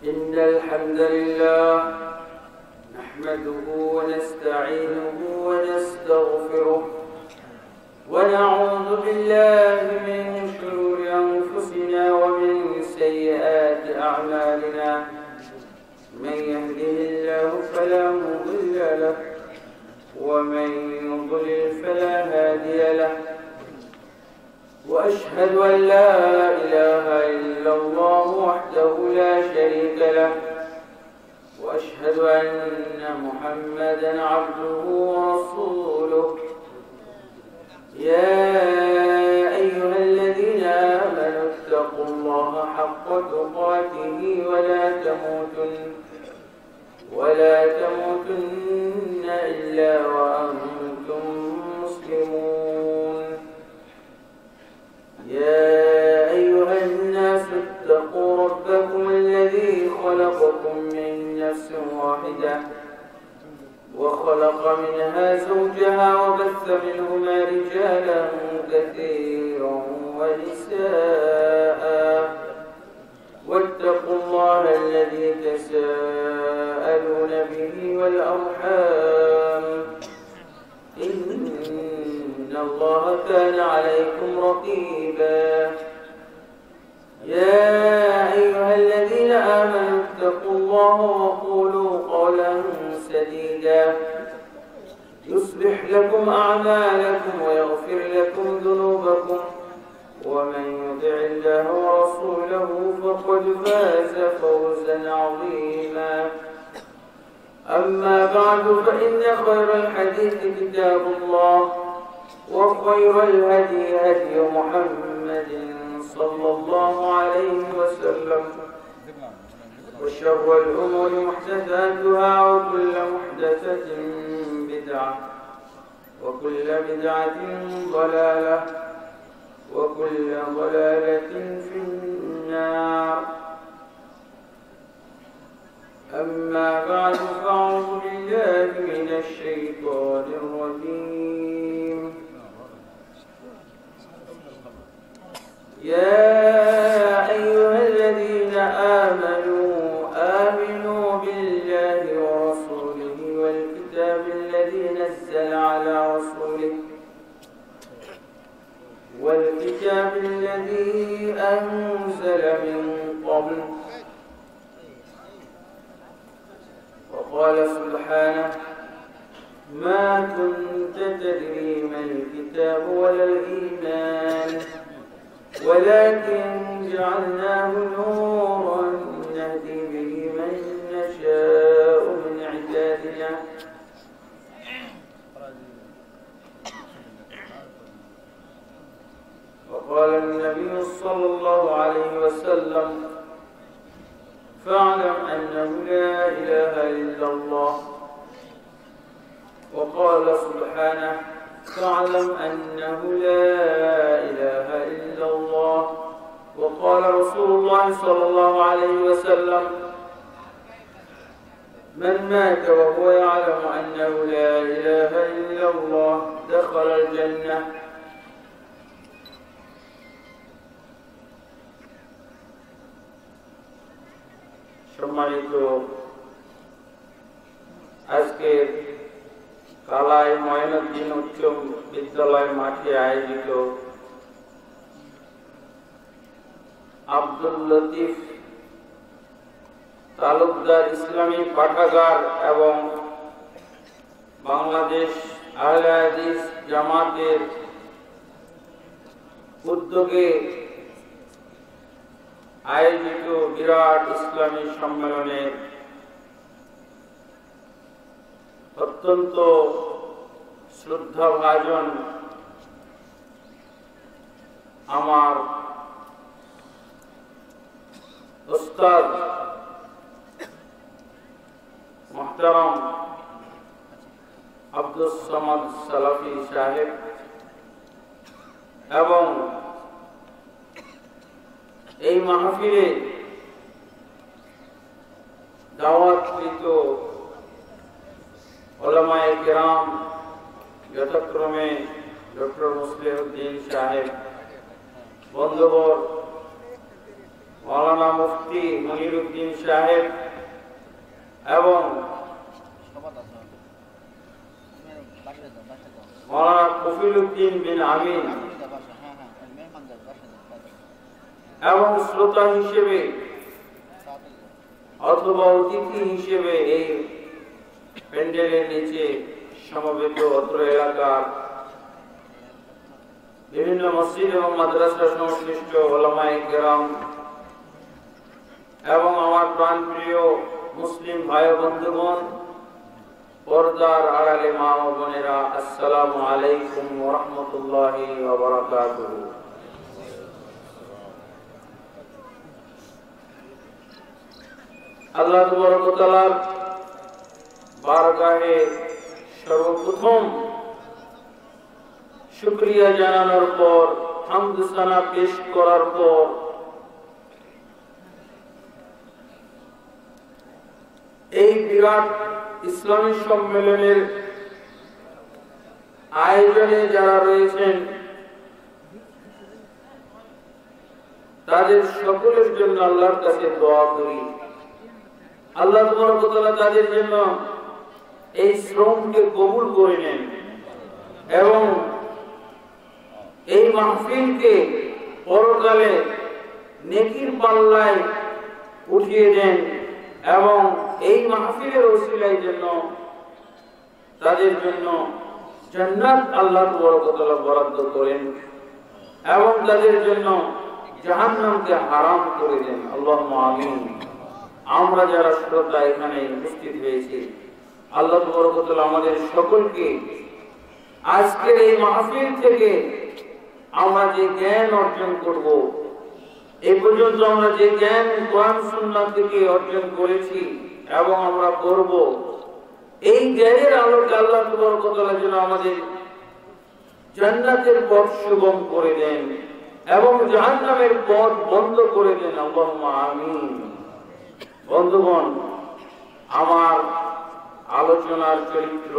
إن الحمد لله نحمده ونستعينه ونستغفره ونعوذ بالله من شرور أنفسنا ومن سيئات أعمالنا. من يهده الله فلا مضل له ومن يضلل فلا هادي له. وأشهد أن لا إله إلا الله وحده لا شريك له. وأشهد أن محمدا عبده ورسوله. يا أيها الذين آمنوا اتقوا الله حق تقاته ولا تموتن إلا وأنتم مسلمون. يا أيها الناس اتقوا ربكم الذي خلقكم من نفس واحدة وخلق منها زوجها وبث منهما رجالا كثيرا ونساء. واتقوا الله الذي تساءلون به والأرحام إن الله كان عليكم رقيبا. يا أيها الذين آمنوا اتقوا الله وقولوا قولا سديدا يصلح لكم أعمالكم ويغفر لكم ذنوبكم ومن يطع الله ورسوله فقد فاز فوزا عظيما. أما بعد فإن خير الحديث كتاب الله وخير الهدي هدي محمد صلى الله عليه وسلم وشر الأمور محدثاتها وكل محدثة بدعة وكل بدعة ضلالة وكل ضلالة في النار. أما بعد فأعوذ بالله من الشيطان الرجيم. يا أيها الذين آمنوا بالله ورسوله والكتاب الذي نزل على رسوله والكتاب الذي أنزل من قبل. وقال سبحانه ما كنت تدري ما الكتاب ولا الإيمان ولكن جعلناه نورا نهدي به من نشاء من عبادنا. وقال النبي صلى الله عليه وسلم فاعلم أنه لا إله إلا الله. وقال سبحانه فاعلم أنه لا إله إلا الله. وقال رسول الله صلى الله عليه وسلم من مات وهو يعلم أنه لا إله إلا الله دخل الجنة. সম্মানিত আজকের কালাই ময়নউদ্দিন উচ্চ বিদ্যালয় মাঠে আয়োজিত আব্দুল লতিফ তালুকদার ইসলামী পাঠাগার এবং বাংলাদেশ আহলে হাদিস জামাতের উদ্যোগে আয়োজিত বিরাট ইসলামী সম্মেলনে অত্যন্ত শ্রদ্ধাভাজন আমার উস্তাদ মুহতারাম আব্দুস সামাদ সালাফি সাহেব এবং এই মাহফিলে দাওয়াতকৃত উলামায়ে কেরাম যথাক্রমে ডক্টর মুসলিহুদ্দিন সাহেব বন্ধুবর মাওলানা মুফতি মনিরুদ্দিন সাহেব এবং মাওলানা কফিলউদ্দিন বিন আমিন এবং শ্রোতা হিসেবে অথবা অতিথি হিসেবে এই প্যান্ডেলের নিচে সমবেত অত্র এলাকার বিভিন্ন মসজিদ এবং মাদ্রাসা সংশ্লিষ্ট ওলামায়ে কেরাম এবং আমার প্রাণপ্রিয় মুসলিম ভাই বন্ধুগণ, পর্দার আড়ালে মা ও বোনেরা, আসসালামু আলাইকুম ওয়া রাহমাতুল্লাহি ওয়া বারাকাতুহু। আল্লাহ তাবারক ওয়া তাআলার বারগাহে সর্বপ্রথম শুকরিয়া জানানোর পর, হামদ সানা পেশ করার পর এই বিরাট ইসলামী সম্মেলনের আয়োজনে যারা রয়েছেন তাদের সকলের জন্য আল্লাহর কাছে দোয়া করি, আল্লাহ তাবারক ওয়া তাআলা তাদের জন্য এই শ্রমকে কবুল করে নেন এবং এই মাহফিলকে পরকালে নেকির পাল্লায় উঠিয়ে দেন এবং এই মাহফিলের ওসিলায় জন্য তাদের জন্য জান্নাত আল্লাহ তাবারক ওয়া তাআলা বরাদ্দ করেন এবং তাদের জন্য জাহান্নামকে হারাম করে দেন। আল্লাহুম্মা আমিন। আমরা যারা শ্রোতা এখানে উপস্থিত হয়েছি, আল্লাহ তাবারক ওয়া তাআলা আমাদের সকলকে আজকের এই মাহফিল থেকে আমরা যে জ্ঞান অর্জন করব, এই পর্যন্ত আমরা যে জ্ঞান কোরআন সুন্নাহ থেকে অর্জন করেছি এবং আমরা করব, এই জ্ঞানের আলোকে আল্লাহ তাবারক ওয়া তাআলা যেন আমাদের জান্নাতের পথ সুগম করে দেন এবং জাহান্নামের পথ বন্ধ করে দেন। আল্লাহুম্মা আমিন। বন্ধুগণ, আমার আলোচনার চরিত্র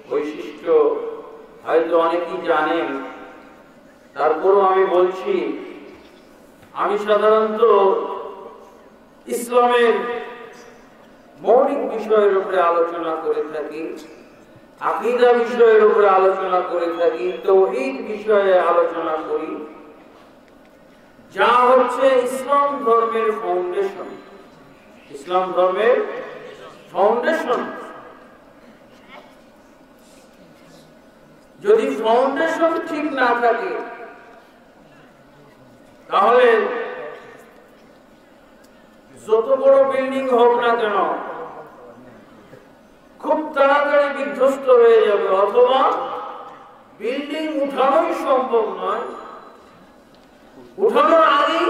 বৈশিষ্ট্য হয়তো অনেকেই জানেন, তারপরও আমি বলছি, আমি সাধারণত ইসলামের মৌলিক বিষয়ের উপরে আলোচনা করে থাকি, আকীদা বিষয়ের উপরে আলোচনা করে থাকি, তাওহীদ বিষয়ে আলোচনা করি, যা হচ্ছে ইসলাম ধর্মের ফাউন্ডেশন। ইসলাম ধর্মের ফাউন্ডেশন, যদি ফাউন্ডেশন ঠিক না থাকে তাহলে যত বড় বিল্ডিং হোক না কেন খুব তাড়াতাড়ি বিধ্বস্ত হয়ে যাবে, অথবা বিল্ডিং উঠানোই সম্ভব নয়, উঠানোর আগেই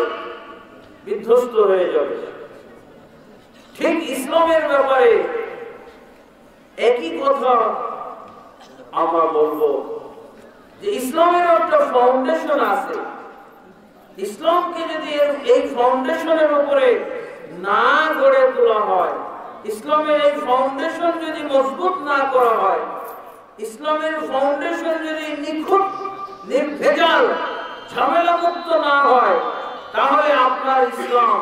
বিধ্বস্ত হয়ে যাবে। ঠিক ইসলামের ব্যাপারে একই কথা আমরা বলবো যে ইসলামের একটা ফাউন্ডেশন আছে। ইসলামকে যদি এই ফাউন্ডেশনের উপরে না গড়ে তোলা হয়, ইসলামের এই ফাউন্ডেশন যদি মজবুত না করা হয়, ইসলামের ফাউন্ডেশন যদি নিখুঁত নির্ভেজাল ঝামেলা মুক্ত না হয়, তাহলে আপনার ইসলাম,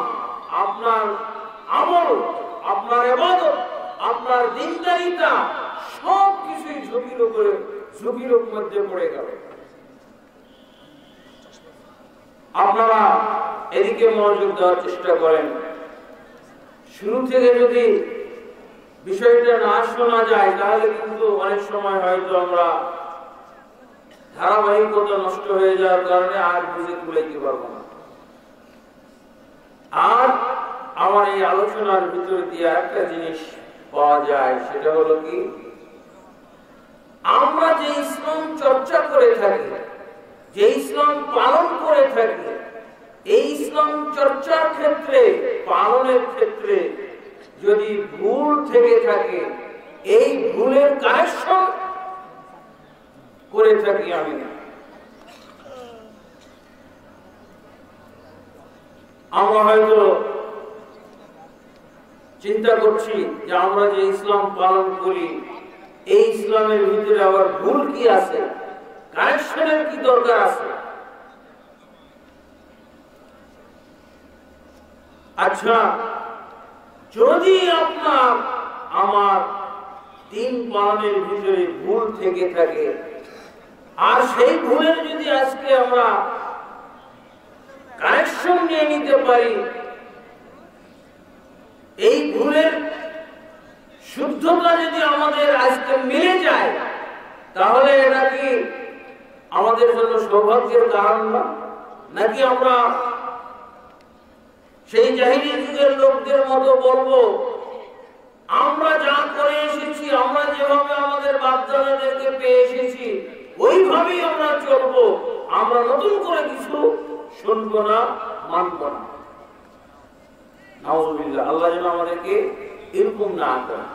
আপনার আমল, আপনার ইবাদত, আপনার দিনদারিতা সব কিছুই ঝুঁকির মধ্যে পড়ে গেল। আপনারা এদিকে মনোযোগ দেওয়ার চেষ্টা করেন। শুরু থেকে যদি বিষয়টা না শোনা যায় তাহলে কিন্তু অনেক সময় হয়তো আমরা ধারাবাহিকতা নষ্ট হয়ে যাওয়ার কারণে আর বুঝে তুলাইতে পারবো না। আর আমার এই আলোচনার ভিতরে দিয়ে একটা জিনিস পাওয়া যায়, সেটা হলো কি, আমরা যে ইসলাম চর্চা করে থাকি, যে ইসলাম পালন করে থাকি, এই ইসলাম চর্চার ক্ষেত্রে, পালনের ক্ষেত্রে যদি ভুল থেকে থাকে, এই ভুলের কারেকশন করে থাকি আমি। আমরা হয়তো চিন্তা করছি যে আমরা যে ইসলাম পালন করি, এই ইসলামের ভিতরে আবার ভুল কি আছে, কারেকশনের কি দরকার আছে। আচ্ছা, যদি আপনার আমার তিন পালনের ভিতরে ভুল থেকে থাকে, আর সেই ভুলের যদি আজকে আমরা কারেকশন নিয়ে নিতে পারি, এই ভুলের শুদ্ধতা যদি আমাদের আজকে মিলে যায়, তাহলে এটা কি আমাদের জন্য সৌভাগ্যের কারণ না? নাকি আমরা সেই জাহিলি যুগের লোকদের মতো বলবো, আমরা যা করে এসেছি, আমরা যেভাবে আমাদের বাপ-দাদাদেরকে পেয়ে এসেছি ওইভাবেই আমরা চলবো, আমরা নতুন করে কিছু শুনবো না, মানবো না। নাউযুবিল্লাহ, আল্লাহ যেন আমাদেরকে এরকম না করে।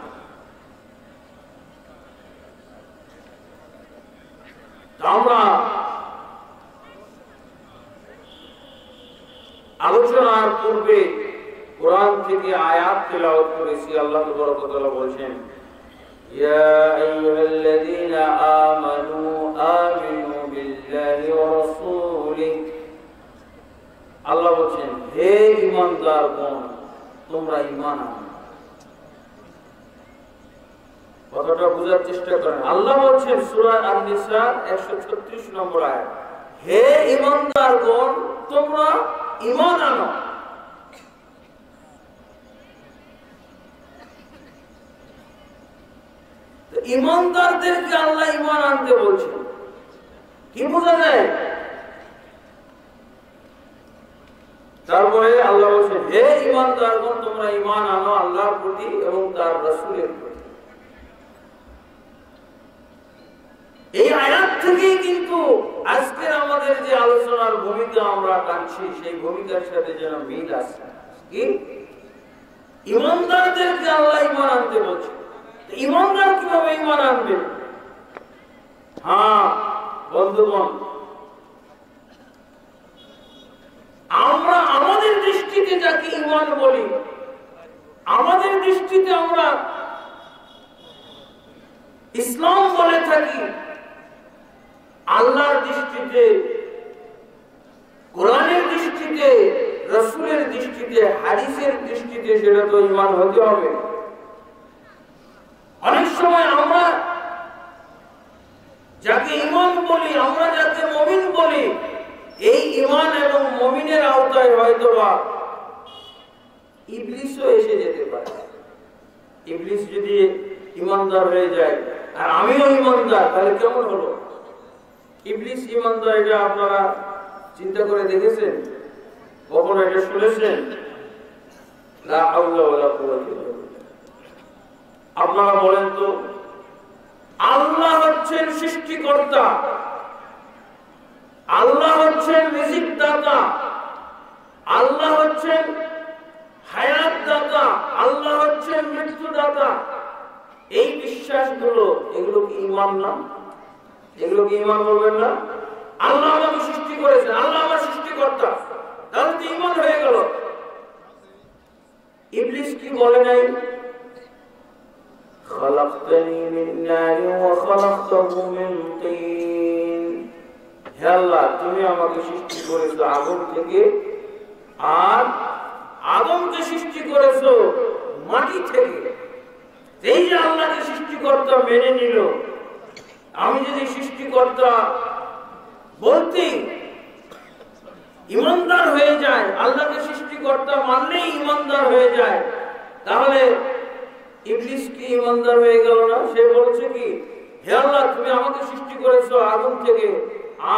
আমরা আলোচনার পূর্বে কোরআন থেকে আয়াত তেলাওয়াত করেছি। আল্লাহ তাবারক ওয়া তাআলা বলেন, ইয়া আইয়ুহাল্লাযীনা আমানু আমিনু বিল্লাহি ওয়া রাসূলিহি। আল্লাহ বলেন, হে ঈমানদারগণ, তোমরা ঈমান আনো। কথাটা বোঝার চেষ্টা করেন। আল্লাহ বলেন সূরা আন-নিসা 136 নম্বর আয়াত, হে ঈমানদারগণ, তোমরা ঈমান আনো। ঈমানদারদেরকে আল্লাহ ঈমান আনতে বলছেন, কি বোঝা যায়? তারপরে আল্লাহ বলছেন, হে ঈমানদারগণ, তোমরা ঈমান আনো আল্লাহর প্রতি এবং তার রাসূলের প্রতি। এই আয়াত থেকেই কিন্তু আজকের আমাদের যে আলোচনার ভূমিকা আমরা টানছি, সেই ভূমিকার সাথে যেন মিল আছে। কি? ঈমানদারদেরকে আল্লাহ ঈমান আনতে বলছে। ঈমানদার কিভাবে ঈমান আনবে? হ্যাঁ বন্ধুগণ, আমরা আমাদের দৃষ্টিতে যাকে ঈমান বলি, আমাদের দৃষ্টিতে আমরা ইসলাম বলে থাকি, আল্লাহর দৃষ্টিতে, কোরআনের দৃষ্টিতে, রাসূলের দৃষ্টিতে, হাদিসের দৃষ্টিতে সেটা তো ঈমান হতে হবে। অনেক সময় আমরা যাকে ঈমান বলি, আমরা যাকে মুমিন বলি, এই ঈমান এবং মুমিনের আওতায় হয়তোবা ইবলিসও এসে যেতে পারে। ইবলিস যদি ঈমানদার হয়ে যায় আর আমিও ঈমানদার, তাহলে কেমন হলো? ইবলিস ঈমানদার, এটা আপনারা চিন্তা করে দেখেছেন? কখনো এটা শুনেছেন? লা হাওলা ওয়ালা কুওয়াতা ইল্লা বিল্লাহ। আপনারা বলেন তো, আল্লাহ হচ্ছেন সৃষ্টিকর্তা, আল্লাহ হচ্ছেন রিজিক দাতা, আল্লাহ হচ্ছেন হায়াত দাতা, আল্লাহ হচ্ছেন মৃত্যু দাতা। এই বিশ্বাসগুলো, এগুলো কি ঈমান না? এগুলো কি ঈমান বলবেন না? আল্লাহ আমাকে সৃষ্টি করেছেন, আল্লাহ আমার সৃষ্টিকর্তা, তাহলে তো ঈমান হয়ে গেল। ইবলিস কি বলে নাই? খালাকতানি মিন নারিন ওয়া খালাকতাহু মিন তিন। হে আল্লাহ, তুমি আমাকে সৃষ্টি করেছো আগুন থেকে, আর আদমকে সৃষ্টি করেছো মাটি থেকে। এই যে আল্লাহকে সৃষ্টিকর্তা মেনে নিল, আমি যদি সৃষ্টিকর্তা বলতে ঈমানদার হয়ে যায়, আল্লাহকে সৃষ্টিকর্তা মানলেই ঈমানদার হয়ে যায়, তাহলে ইবলিস কি ঈমানদার হয়ে গেল না? সে বলছে কি, হে আল্লাহ, তুমি আমাকে সৃষ্টি করেছো আগুন থেকে,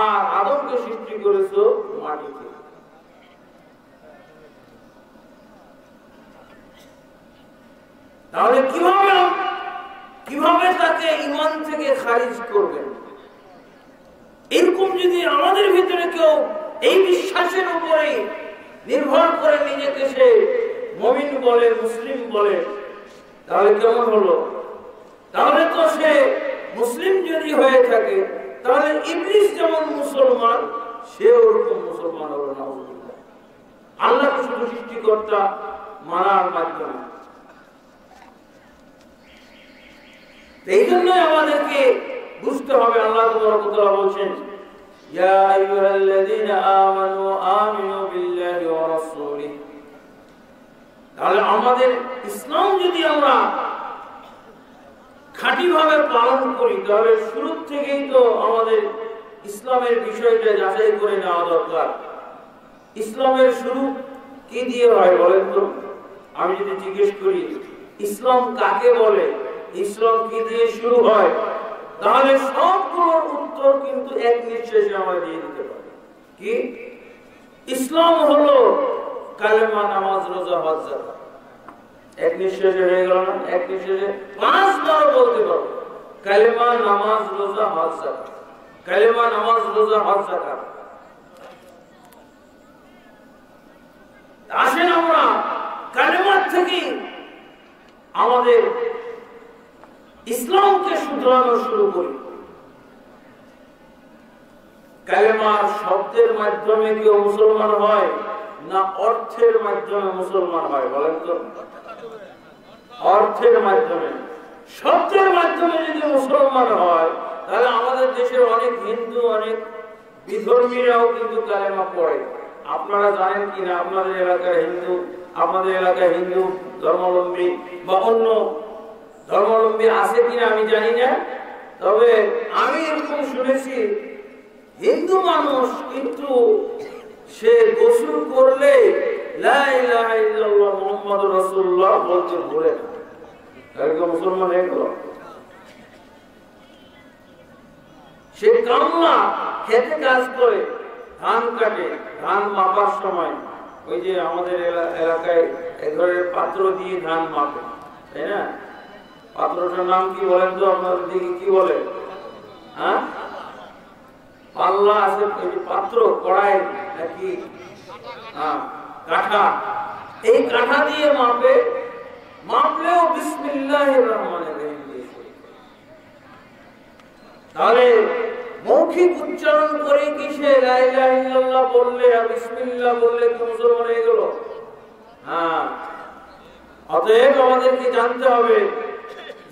আর আদমকে সৃষ্টি করেছো মাটি থেকে। তাহলে কিভাবে তাকে ঈমান থেকে খারিজ করবেন? এরকম যদি আমাদের ভিতরে কেউ এই বিশ্বাসের উপরে নির্ভর করে নিজেকে সে মুমিন বলে, মুসলিম বলে, তাহলে কেমন হলো? তাহলে তো সে মুসলিম যদি হয়ে থাকে, তাহলে ইবলিস যেমন মুসলমান, সে ওরকম মুসলমান হলো না। আল্লাহকে শুধু সৃষ্টিকর্তা মানার মাধ্যমে। এই জন্যই আমাদেরকে বুঝতে হবে, আল্লাহ তাআলা বলছেন, ইয়া আইয়ুহাল্লাযীনা আমানু আমিনু বিল্লাহি ওয়া রাসূলিহি। তাহলে আমাদের ইসলাম যদি আমরা খাঁটিভাবে পালন করি তাহলে শুরু থেকেই তো আমাদের ইসলামের বিষয়টা যাচাই করে নেওয়া দরকার। ইসলামের শুরু কি দিয়ে হয় বলেন তো? আমি যদি জিজ্ঞেস করি ইসলাম কাকে বলে, ইসলাম কি দিয়ে শুরু হয়, তাহলে সবগুলোর উত্তর কিন্তু এক নিঃশ্বাসে আমরা দিয়ে দিতে পারি। কি? ইসলাম হলো কালেমা, নামাজ, রোজা, হজ, যাকাত। এক নিঃশ্বাসে হয়ে গেল না? এক নিঃশ্বাসে 5 বার বলতে পারো কালেমা, নামাজ, রোজা, হজ, যাকাত। কালেমা, নামাজ, রোজা, হজ, যাকাত। আসেন আমরা কালেমার থেকে আমাদের ইসলামকে শুধরানো শুরু করি। কালেমার শব্দের মাধ্যমে কেউ মুসলমান হয় না অর্থের মাধ্যমে মুসলমান হয় বলেন তো? অর্থের মাধ্যমে। শব্দের মাধ্যমে যদি মুসলমান হয় তাহলে আমাদের দেশের অনেক হিন্দু, অনেক বিধর্মীরাও কিন্তু কালেমা পড়ে। আপনারা জানেন কিনা আপনাদের এলাকায় হিন্দু ধর্মাবলম্বী বা অন্য ধর্মাবলম্বী আছে কিনা আমি জানি না, তবে আমি এরকম শুনেছি হিন্দু মানুষ কিন্তু সে গোসল করলে লা ইলাহা ইল্লাল্লাহ মুহাম্মাদুর রাসূলুল্লাহ বলতে ভুলে না। এরকম মুসলমান হয়ে গেল। সে কামলা খেতে কাজ করে, ধান কাটে, ধান মাপার সময় ওই যে আমাদের এলাকায় এক ধরনের পাত্র দিয়ে ধান মাপে, তাই না? পাত্রটার নাম কি বলেন তো? আপনাদের দিকে কি বলে? হ্যাঁ, পাল্লা আছে, পাত্র, কড়াই নাকি? হ্যাঁ, কাঠা। এই কাঠা দিয়ে মাপে, মাপলেও বিসমিল্লাহির রহমানির রহিম দিয়ে। তাহলে মৌখিক উচ্চারণ করে কি সে লা ইলাহা ইল্লাল্লাহ বললে আর বিসমিল্লাহ বললে কি মুসলমান হয়ে গেল? হ্যাঁ। অতএব আমাদেরকে জানতে হবে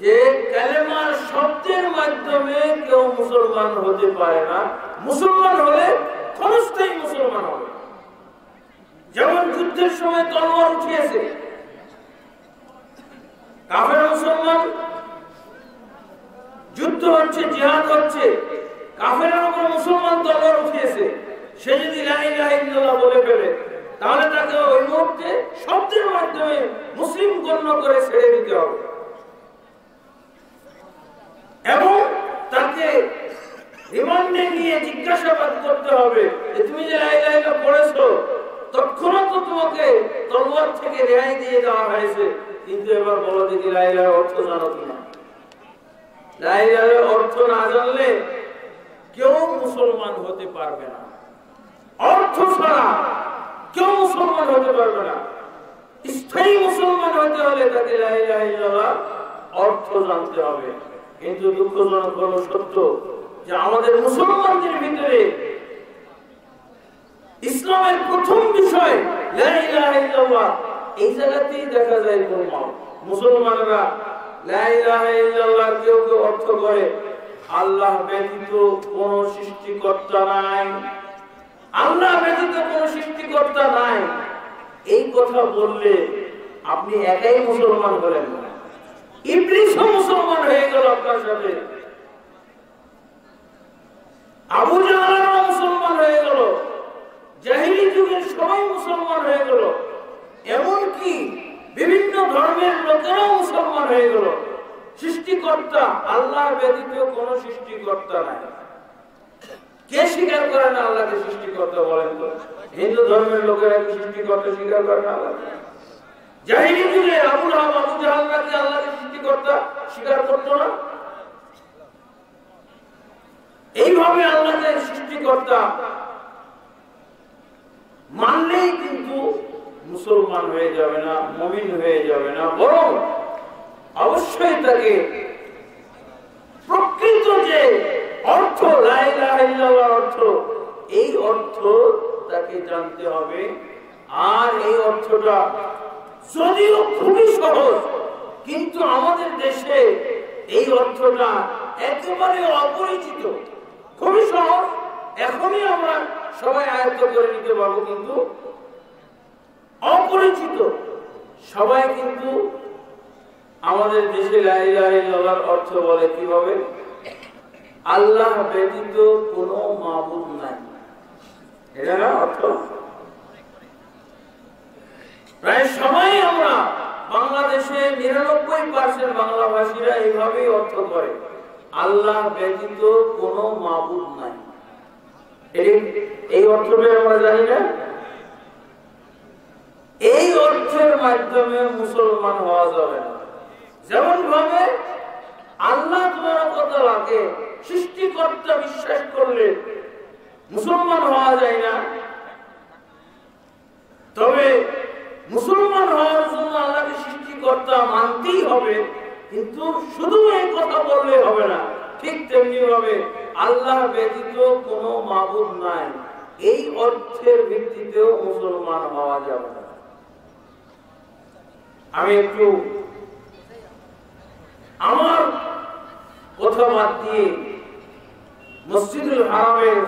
যে কালেমার শব্দের মাধ্যমে কেউ মুসলমান হতে পারে না। মুসলমান হলে ক্ষণস্থায়ী মুসলমান হবে। যেমন যুদ্ধের সময় তলোয়ার উঠিয়েছে, কাফের মুসলমান, যুদ্ধ হচ্ছে, জিহাদ হচ্ছে, কাফেরের উপর মুসলমান তলোয়ার উঠিয়েছে, সে যদি লা ইলাহা ইল্লাল্লাহ বলে ফেলে তাহলে তাকে ওই মুহূর্তে শব্দের মাধ্যমে মুসলিম গণ্য করে ছেড়ে দিতে হবে এবং তাকে রিমান্ডে নিয়ে জিজ্ঞাসাবাদ করতে হবে যে তুমি যে লা ইলাহা ইল্লাল্লাহ পড়েছো তৎক্ষণাৎ তোমাকে তলোয়ার থেকে রেহাই দিয়ে দেওয়া হয়েছে, কিন্তু এবার বলো দেখি লা ইলাহার অর্থ জানো কিনা? লা ইলাহার অর্থ না জানলে কেউ মুসলমান হতে পারবে না। অর্থ ছাড়া কেউ মুসলমান হতে পারবে না। স্থায়ী মুসলমান হতে হলে তাকে লা ইলাহা ইল্লাল্লাহ অর্থ জানতে হবে। কিন্তু দুঃখজনক হলো সত্য যে আমাদের মুসলমানদের ভিতরে ইসলামের প্রথম বিষয় লা ইলাহা ইল্লাল্লাহ, এই জায়গাতেই দেখা যায় গোলমাল। মুসলমানরা লা ইলাহা ইল্লাল্লাহ কেউ কেউ অর্থ করে আল্লাহ ব্যতীত কোন সৃষ্টিকর্তা নাই, আল্লাহ ব্যতীত কোন সৃষ্টিকর্তা নাই। এই কথা বললে আপনি একাই মুসলমান হলেন না, ইবলিসও মুসলমান হয়ে গেল আপনার সাথে, আবু জাহলও মুসলমান হয়ে গেল, জাহিলি যুগের সবাই মুসলমান হয়ে গেল, এমনকি বিভিন্ন ধর্মের লোকেরাও মুসলমান হয়ে গেল। সৃষ্টিকর্তা আল্লাহ ব্যতীত কোন সৃষ্টিকর্তা নাই। কে স্বীকার করে না আল্লাহকে সৃষ্টিকর্তা বলেন তো? হিন্দু ধর্মের লোকেরা কি সৃষ্টিকর্তা স্বীকার করে না? আল্লাহ জাহিলি যুগে আবু লাহাব, আবু জাহলরা কি আল্লাহকে সৃষ্টিকর্তা স্বীকার করত না? এইভাবে আল্লাহকে সৃষ্টিকর্তা মানলেই কিন্তু মুসলমান হয়ে যাবে না, মুমিন হয়ে যাবে না, বরং অবশ্যই তাকে প্রকৃত যে অর্থ লা ইলাহা ইল্লাল্লাহ অর্থ, এই অর্থ তাকে জানতে হবে। আর এই অর্থটা যদিও খুবই সহজ, কিন্তু আমাদের দেশে এই অর্থটা একেবারে অপরিচিত। খুবই সহজ, এখনই আমরা সবাই আয়ত্ত করে নিতে পারবো, কিন্তু অপরিচিত। সবাই কিন্তু আমাদের দেশে লা ইলাহা ইল্লাল্লাহর অর্থ বলে কিভাবে? আল্লাহ ব্যতীত কোনো মাবুদ নাই, এটা না অর্থ। প্রায় সবাই আমরা বাংলাদেশে ৯৯% বাংলা ভাষীরা এইভাবেই অর্থ করে, আল্লাহ ব্যতীত কোনো মাবুদ নাই। এই অর্থটা আমরা জানি না। এই অর্থের মাধ্যমে মুসলমান হওয়া যাবে না। যেমন ভাবে আল্লাহ তাআলাকে সৃষ্টিকর্তা বিশ্বাস করলে মুসলমান হওয়া যায় না, তবে মুসলমান হওয়ার জন্য আল্লাহকে সৃষ্টিকর্তা মানতেই হবে। কিন্তু শুধু এই কথা বললে হবে না, ঠিক তেমনি ভাবে আল্লাহ ব্যতীত কোনো মাবুদ নাই, এই অর্থের ভিত্তিতেও মুসলমান হওয়া যাবে না। আমি একটু আমার কথা বাদ দিয়ে মসজিদুল হারামের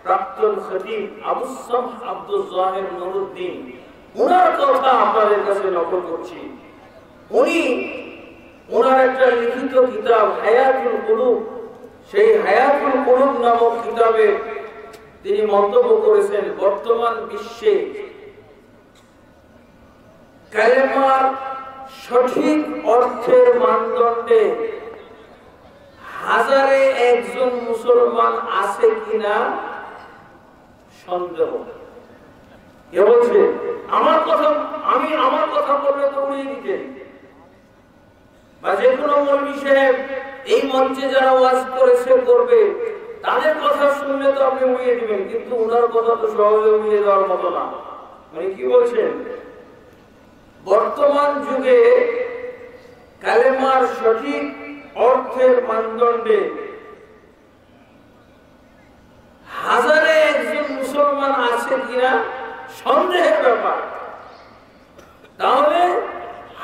প্রাক্তন খতিব আবু সামহ আব্দুল জাহির নুরুদ্দিন, ওনার কথা আপনাদের কাছে নকল করছি। উনি ওনার একটা লিখিত কিতাব হায়াতুল কুলুব, সেই হায়াতুল কুলুব নামক কিতাবে তিনি মন্তব্য করেছেন, বর্তমান বিশ্বে কালেমার সঠিক অর্থের মানদণ্ডে হাজারে একজন মুসলমান আছে কিনা সন্দেহ। কে বলছে? আমার কথা বললে তো উড়িয়ে দিতেন, বা যে কোনো মৌলভী সাহেব এই মঞ্চে যারা ওয়াজ করেছে করবে, তাদের কথা শুনলে তো আপনি উড়িয়ে দিবেন, কিন্তু ওনার কথা তো সহজে উড়িয়ে দেওয়ার মতো না। মানে কি বলছেন? বর্তমান যুগে কালেমার সঠিক অর্থের মানদণ্ডে হাজারে একজন মুসলমান আছে কিনা সন্দেহের ব্যাপার। তাহলে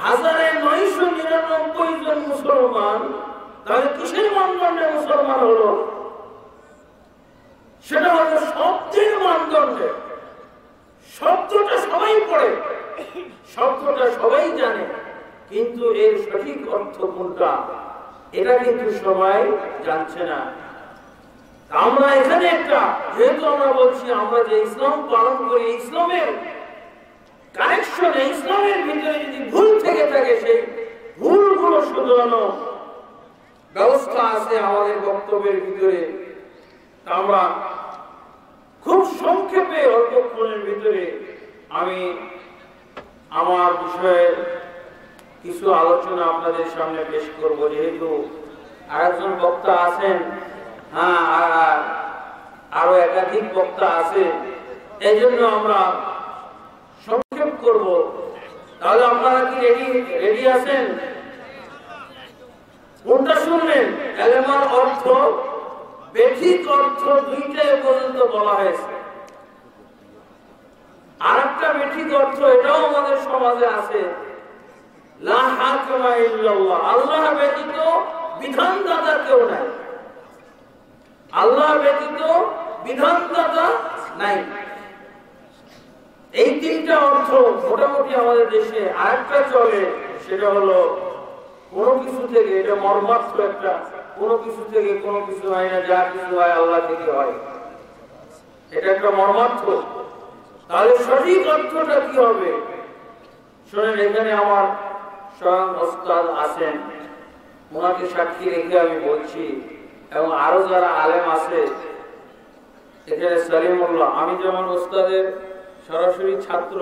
1999 জন মুসলমান, তাহলে কিসের মানদণ্ডে মুসলমান হলো? সেটা হলো শব্দের মানদণ্ডে। শব্দটা সবাই পড়ে, শব্দটা সবাই জানে, কিন্তু এর সঠিক অর্থ কোনটা এটা কিন্তু সবাই জানছে না। আমরা এখানে একটা, যেহেতু আমরা বলছি আমরা যে ইসলাম পালন করি, ইসলামের কানেকশন, ইসলামের ভিতরে যদি ভুল থেকে থাকে, সেই ভুলগুলো শুধরানো ব্যবস্থা আছে আমাদের বক্তব্যের ভিতরে। আমরা খুব সংক্ষেপে অল্পক্ষণের ভিতরে আমি আমার বিষয়ে কিছু আলোচনা আপনাদের সামনে পেশ করব। যেহেতু আরেকজন বক্তা আছেন, আরো একাধিক বক্তা আছে, এই জন্য আমরা সংক্ষেপ করব। তাহলে আপনারা কি রেডি আছেন? কোনটা শুনলেন? কালেমার অর্থ, বেঠিক অর্থ দুইটাই পর্যন্ত বলা হয়েছে। আর একটা বেঠিক অর্থ, এটাও আমাদের সমাজে আছে, লা হাকিমা ইল্লাল্লাহ, আল্লাহ ব্যতীত বিধানদাতা কেউ নাই। আল্লাহ ব্যতীত বিধানদাতা নাই। এই তিনটা অর্থ মোটামুটি আমাদের দেশে। আরেকটা চলে, সেটা হলো কোনো কিছু থেকে, এটা মর্মার্থ একটা, কোনো কিছু থেকে কোনো কিছু হয় না, যা কিছু হয় আল্লাহ থেকে হয়, এটা একটা মর্মার্থ। তাহলে সঠিক অর্থটা কি হবে? শোনেন, এখানে আমার স্বয়ং ওস্তাদ আছেন, ওনাকে সাক্ষী রেখে আমি বলছি, এবং আরো যারা আলেম আছে এখানে, সালিমুল্লাহ, আমি যেমন ওস্তাদের সরাসরি ছাত্র,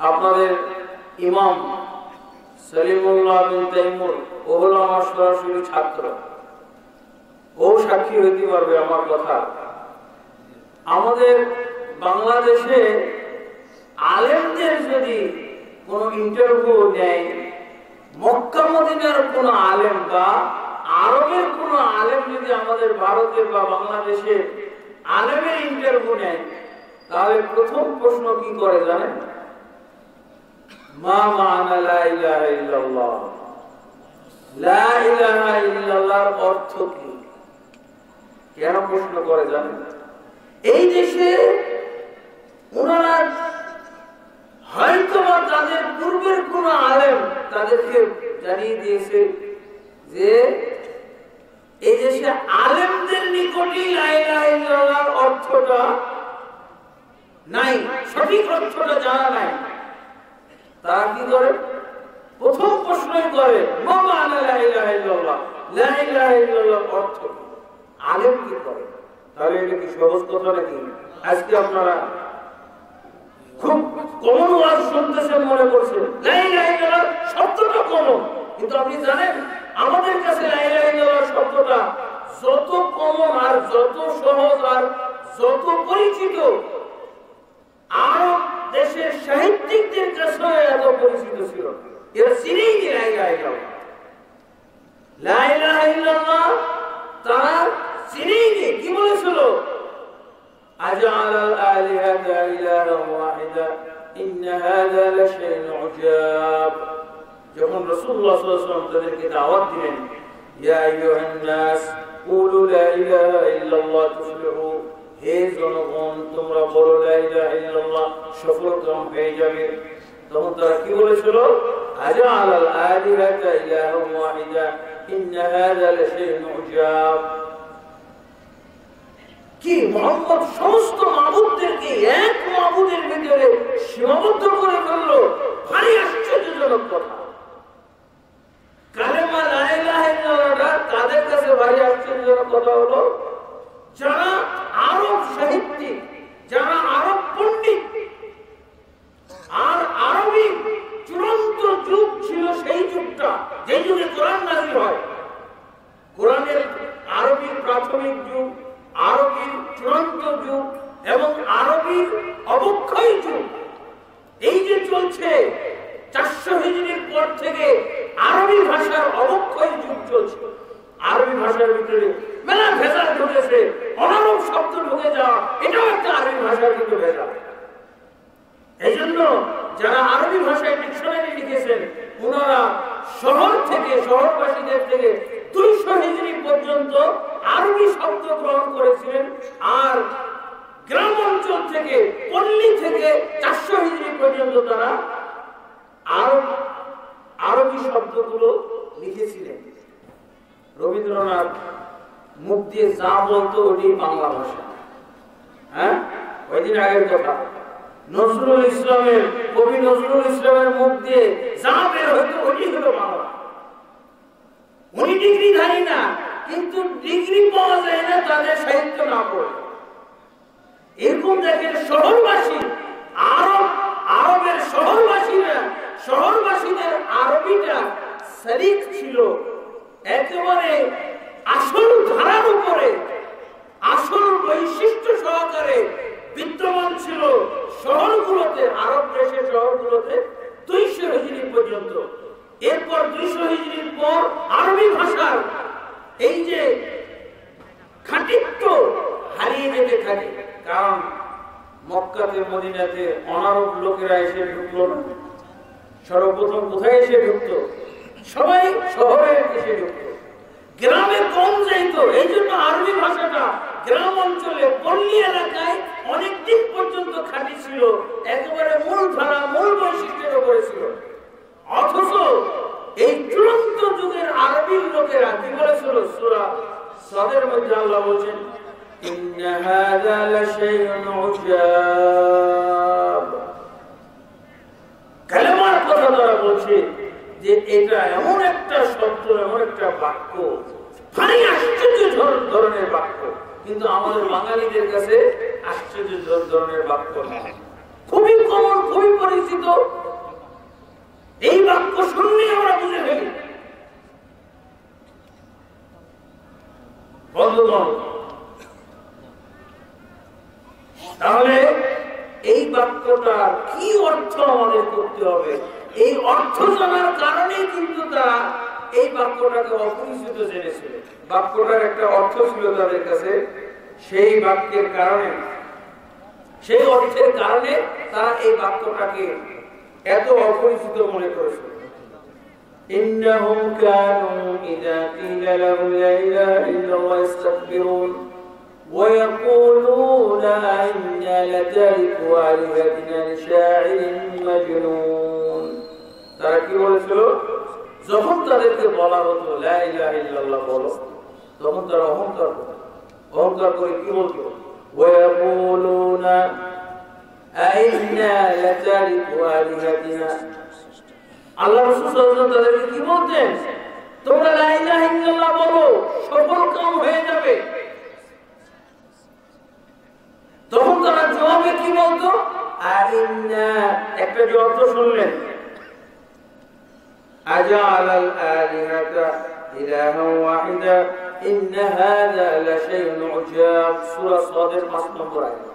আপনাদের ইমাম সালিমুল্লাহ বিন তাইমুর, ও হলো আমার সরাসরি ছাত্র, ও সাক্ষী হইতে পারবে আমার কথা। আমাদের বাংলাদেশে আলেমদের যদি কোন ইন্টারভিউ নেয়, মক্কা মদিনার কোন আলেম বা আরবের কোন আলেম যদি আমাদের ভারতের বা বাংলাদেশের আলেমের ইন্টারভিউ নেয়, তাহলে প্রথম প্রশ্ন কি করে জানেন? মা মা'না লা ইলাহা ইল্লাল্লাহ, লা ইলাহা ইল্লাল্লাহর অর্থ কি? কেন প্রশ্ন করে জানেন? এই দেশে ওনারা হয়তো তাদের পূর্বের কোন আলেম তাদেরকে জানিয়ে দিয়েছে যে এই দেশে আলেমদের নিকটই লা ইলাহা ইল্লাল্লাহর অর্থটা নাই, সঠিক অর্থটা জানা নাই। তারা কি করে? প্রথম প্রশ্নই করে মা মানা লা ইলাহা ইল্লাল্লাহ, লা ইলাহা ইল্লাল্লাহর অর্থ কি? আলেম কি করে? তাহলে এটা কি সহজ কথা নাকি? আজকে আপনারা খুব কমন ওয়াজ শুনতেছেন, মনে করছেন লা ইলাহা ইল্লাল্লাহ শব্দটা কমন, কিন্তু আপনি জানেন আমাদের কাছে লা ইলাহা ইল্লাল্লাহ শব্দটা যত কমন আর যত সহজ আর যত পরিচিত, আরব দেশের সাহিত্যিকদের কাছে এত পরিচিত ছিল। এরা চিনেই নি লা ইলাহা ইল্লাল্লাহ। লা ইলাহা ইল্লাল্লাহ তারা চিনেই নি। কি বলেছিল? আজআলাল আলিহাতা ইলাহান ওয়াহিদা ইন্না হাযা লাশাইউন উজাব। যখন রাসূলুল্লাহ সাল্লাল্লাহু আলাইহি ওয়াসাল্লাম তাদেরকে দাওয়াত দিলেন, ইয়া আইয়ুহান নাস কুলু লা ইলাহা ইল্লাল্লাহ তুফলিহু, হে জনগণ তোমরা বলো লা ইলাহা ইল্লাল্লাহ, সফলকাম হয়ে যাবে। তখন তারা কি বলেছিল? আজআলাল আলিহাতা ইলাহান ওয়াহিদা ইন্না হাযা লাশাইউন উজাব। কি মুহাম্মদ সমস্ত মাবুদদেরকে এক মাবুদের ভিতরে সীমাবদ্ধ করে ফেললো? ভারী আশ্চর্যজনক কথা। কালেমা লা ইলাহা ইল্লাল্লাহ তাদের কাছে ভারী আশ্চর্যজনক কথা হলো যারা আরব সাহিত্যিক, যারা আরব পণ্ডিত, আর আরবি চূড়ান্ত যুগ ছিল সেই যুগটা, যে যুগে কোরআন নাযিল হয়। কোরআনের আরবির প্রাথমিক যুগ, আরবির চূড়ান্ত যুগ এবং আরবির অবক্ষয় যুগ, এই যে চলছে 400 হিজরির পর থেকে আরবি ভাষার অবক্ষয় যুগ চলছে। আরবি ভাষার ভিতরে মেলা ভেজাল ঢুকেছে, অনারব শব্দ ঢুকে যাওয়া, এটাও একটা আরবি ভাষার কিন্তু ভেজাল। এই জন্য যারা আরবি ভাষায় ডিকশনারি লিখেছেন ওনারা শহর থেকে, শহরবাসীদের থেকে 200 হিজরি পর্যন্ত আরবি শব্দ গ্রহণ করেছিলেন, আর গ্রাম অঞ্চল থেকে, পল্লী থেকে 400 হিজরি পর্যন্ত তারা আরবি শব্দগুলো লিখেছিলেন। রবীন্দ্রনাথ মুখ দিয়ে যা বলতো ওটি বাংলা ভাষা। হ্যাঁ, ওই দিন আগের কথা। নজরুল ইসলামের, কবি নজরুল ইসলামের মুখ দিয়ে যা বের হইতো ওটি হলো বাংলা। উনি ডিগ্রিধারী না, কিন্তু ডিগ্রি পাওয়া যায় না তাদের সাহিত্য না পড়ে। এরকম দেখেন শহরবাসী, আরবের শহরবাসীরা, শহরবাসীদের আরবিটা সরিক ছিল, একেবারে আসল ধারার উপরে, আসল বৈশিষ্ট্য সহকারে বিদ্যমান ছিল শহরগুলোতে, আরব দেশের শহরগুলোতে 200 হিজরি পর্যন্ত। এরপর 200 হিজরির পর আরবি ভাষার এই যে খাঁটিত্ব হারিয়ে যেতে থাকে, কারণ মক্কাতে, মদিনাতে অনারব লোকেরা এসে ঢুকলো না। সর্বপ্রথম কোথায় এসে ঢুকতো? সবাই শহরে এসে ঢুকতো, গ্রামে কম যাইতো। এই জন্য আরবি ভাষাটা গ্রাম অঞ্চলে, পল্লী এলাকায় অনেকদিন পর্যন্ত খাঁটি ছিল, একেবারে মূল ধারা, মূল বৈশিষ্ট্যের উপরে ছিল। অথচ এই চূড়ান্ত যুগের আরবি লোকেরা কি বলেছিল? সূরা সাদের মধ্যে আল্লাহ বলেছেন, ইন্না হাযা লাশাইউন উজাব। কালেমার কথা তারা বলছে যে এটা এমন একটা শব্দ, এমন একটা বাক্য, ভারী আশ্চর্য ধরনের বাক্য, কিন্তু আমাদের বাঙালিদের কাছে আশ্চর্য ধরনের বাক্য না, খুবই কমন, খুবই পরিচিত। এই বাক্য শুনলেই আমরা বুঝে ফেলি। বন্ধুগণ, তাহলে এই বাক্যটার কি অর্থ আমাদের করতে হবে? এই অর্থ জানার কারণেই কিন্তু তারা এই বাক্যটাকে অপরিচিত জেনেছিল। বাক্যটার একটা অর্থ ছিল তাদের কাছে, সেই বাক্যের কারণে, সেই অর্থের কারণে তারা এই বাক্যটাকে এত অপরিচিত মনে করেছিল। ইন্নাহুম কানু ইযা কিলা লাহুম লা ইলাহা ইল্লাল্লাহ ইস্তাকবিরুন। ويقولون إنا لتاركو آلهتنا لشاعر مجنون তারা কি বলেছিল যখন তাদেরকে বলা হতো লা ইলাহা ইল্লাল্লাহ বলো তখন তারা অহংকার করে কি বলতো ويقولون أئنا لتاركو آلهتنا আল্লাহ রাসূল সাল্লাল্লাহু আলাইহি ওয়াসাল্লাম তাদেরকে কি বলতেন তোমরা লা ইলাহা ইল্লাল্লাহ বলো সফল কাম হয়ে যাবে তখন তারা জবাবে কি বলতো আইন্না একটা জবাব তো শুনলেন আজালাল আলিহাতা ইলাহান ওয়াহিদা ইন্না হাযা লাশাইউন উজাব সূরা সাদের 5 নম্বর আয়াত